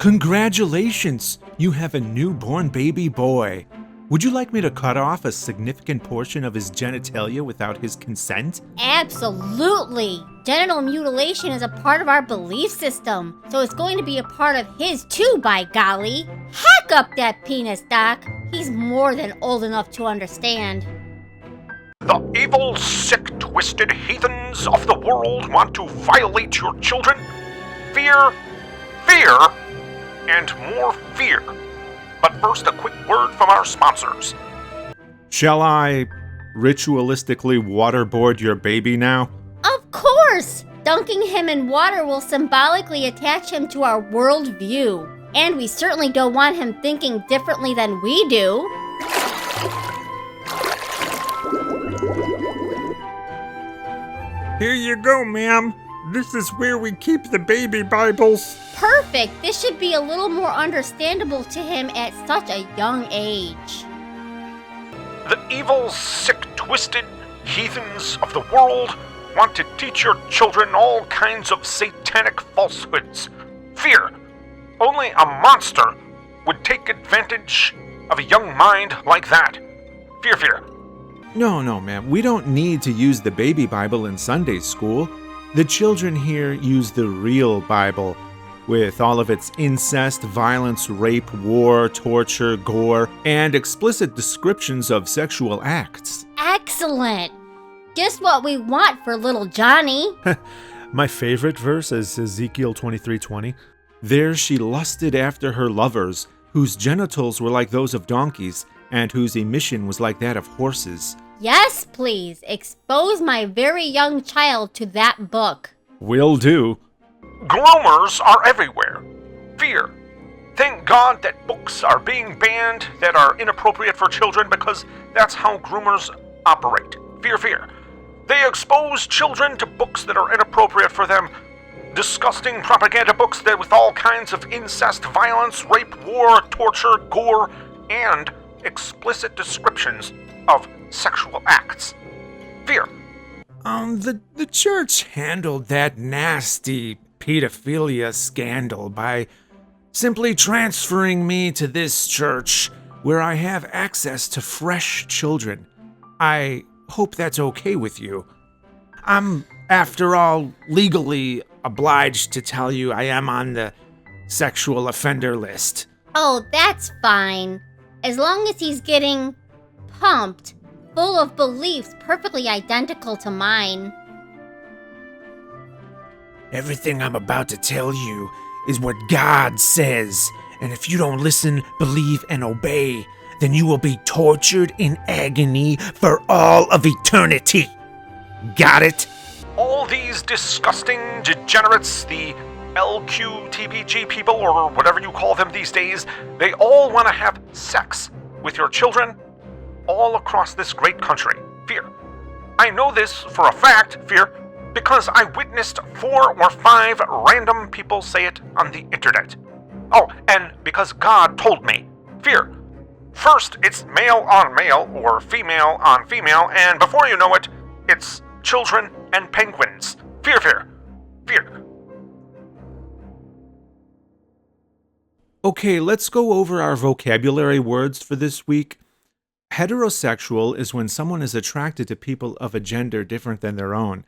Congratulations! You have a newborn baby boy. Would you like me to cut off a significant portion of his genitalia without his consent? Absolutely! Genital mutilation is a part of our belief system, so it's going to be a part of his too, by golly. Hack up that penis, Doc. He's more than old enough to understand. The evil, sick, twisted heathens of the world want to violate your children? Fear, fear, and more fear. But first, a quick word from our sponsors. Shall I ritualistically waterboard your baby now? Of course! Dunking him in water will symbolically attach him to our worldview. And we certainly don't want him thinking differently than we do. Here you go, ma'am. This is where we keep the baby Bibles. Perfect! This should be a little more understandable to him at such a young age. The evil, sick, twisted heathens of the world want to teach your children all kinds of satanic falsehoods. Fear. Only a monster would take advantage of a young mind like that. Fear, fear. No, ma'am. We don't need to use the baby Bible in Sunday school. The children here use the real Bible, with all of its incest, violence, rape, war, torture, gore, and explicit descriptions of sexual acts. Excellent! Just what we want for little Johnny. My favorite verse is Ezekiel 23:20. There she lusted after her lovers, whose genitals were like those of donkeys, and whose emission was like that of horses. Yes, please. Expose my very young child to that book. Will do. Groomers are everywhere. Fear. Thank God that books are being banned that are inappropriate for children, because that's how groomers operate. Fear, fear. They expose children to books that are inappropriate for them. Disgusting propaganda books that with all kinds of incest, violence, rape, war, torture, gore, and explicit descriptions of sexual acts. Fear. The church handled that nasty pedophilia scandal by simply transferring me to this church where I have access to fresh children. I hope that's okay with you. I'm, after all, legally obliged to tell you I am on the sexual offender list. Oh, that's fine. As long as he's getting pumped, full of beliefs perfectly identical to mine. Everything I'm about to tell you is what God says, and if you don't listen, believe, and obey, then you will be tortured in agony for all of eternity. Got it? All these disgusting degenerates, the LQTBG people, or whatever you call them these days, they all want to have sex with your children all across this great country. Fear. I know this for a fact, fear, because I witnessed 4 or 5 random people say it on the internet. Oh, and because God told me. Fear. First, it's male on male or female on female, and before you know it, it's children and penguins. Fear, fear, fear. Okay, let's go over our vocabulary words for this week. Heterosexual is when someone is attracted to people of a gender different than their own.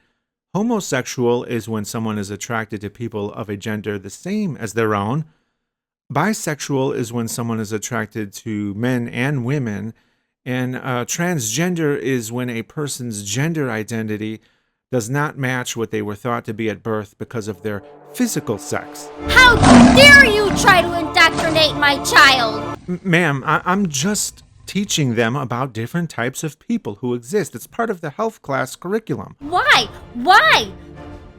Homosexual is when someone is attracted to people of a gender the same as their own. Bisexual is when someone is attracted to men and women. And transgender is when a person's gender identity does not match what they were thought to be at birth because of their physical sex. How dare you try to indoctrinate my child! Ma'am, I'm just teaching them about different types of people who exist. It's part of the health class curriculum. Why? Why?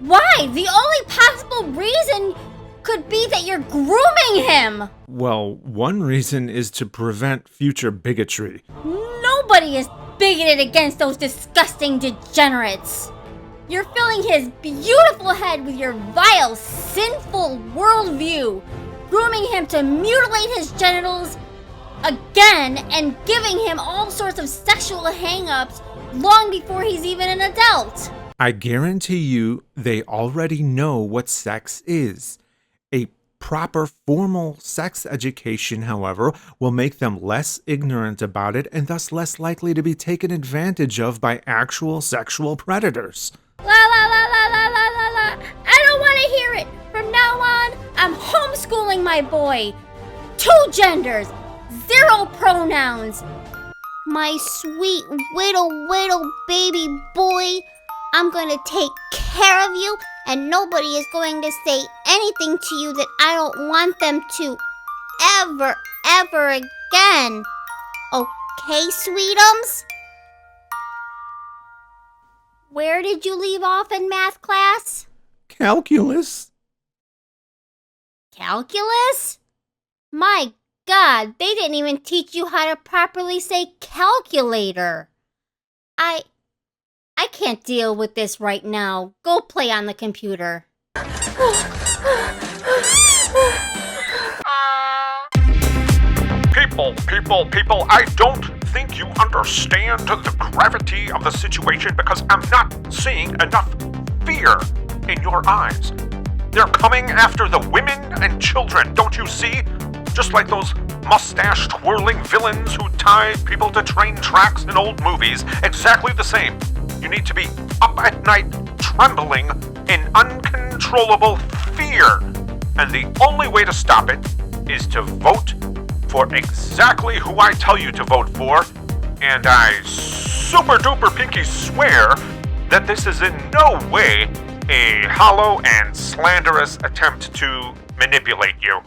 Why? The only possible reason could be that you're grooming him! Well, one reason is to prevent future bigotry. Nobody is bigoted against those disgusting degenerates. You're filling his beautiful head with your vile, sinful worldview, grooming him to mutilate his genitals again and giving him all sorts of sexual hang-ups long before he's even an adult. I guarantee you they already know what sex is. A Proper formal sex education, however, will make them less ignorant about it and thus less likely to be taken advantage of by actual sexual predators. La la la la la la la la. I don't want to hear it. From now on, I'm homeschooling my boy. 2 genders, 0 pronouns. My sweet little baby boy, I'm gonna take care of you, and nobody is going to say anything to you that I don't want them to ever again. Okay, sweetums? Where did you leave off in math class? Calculus? Calculus? My God, they didn't even teach you how to properly say calculator. I can't deal with this right now. Go play on the computer. People, I don't think you understand the gravity of the situation because I'm not seeing enough fear in your eyes. They're coming after the women and children, don't you see? Just like those mustache-twirling villains who tie people to train tracks in old movies. Exactly the same. You need to be up at night, trembling in uncontrollable fear. And the only way to stop it is to vote for exactly who I tell you to vote for. And I super-duper pinky swear that this is in no way a hollow and slanderous attempt to manipulate you.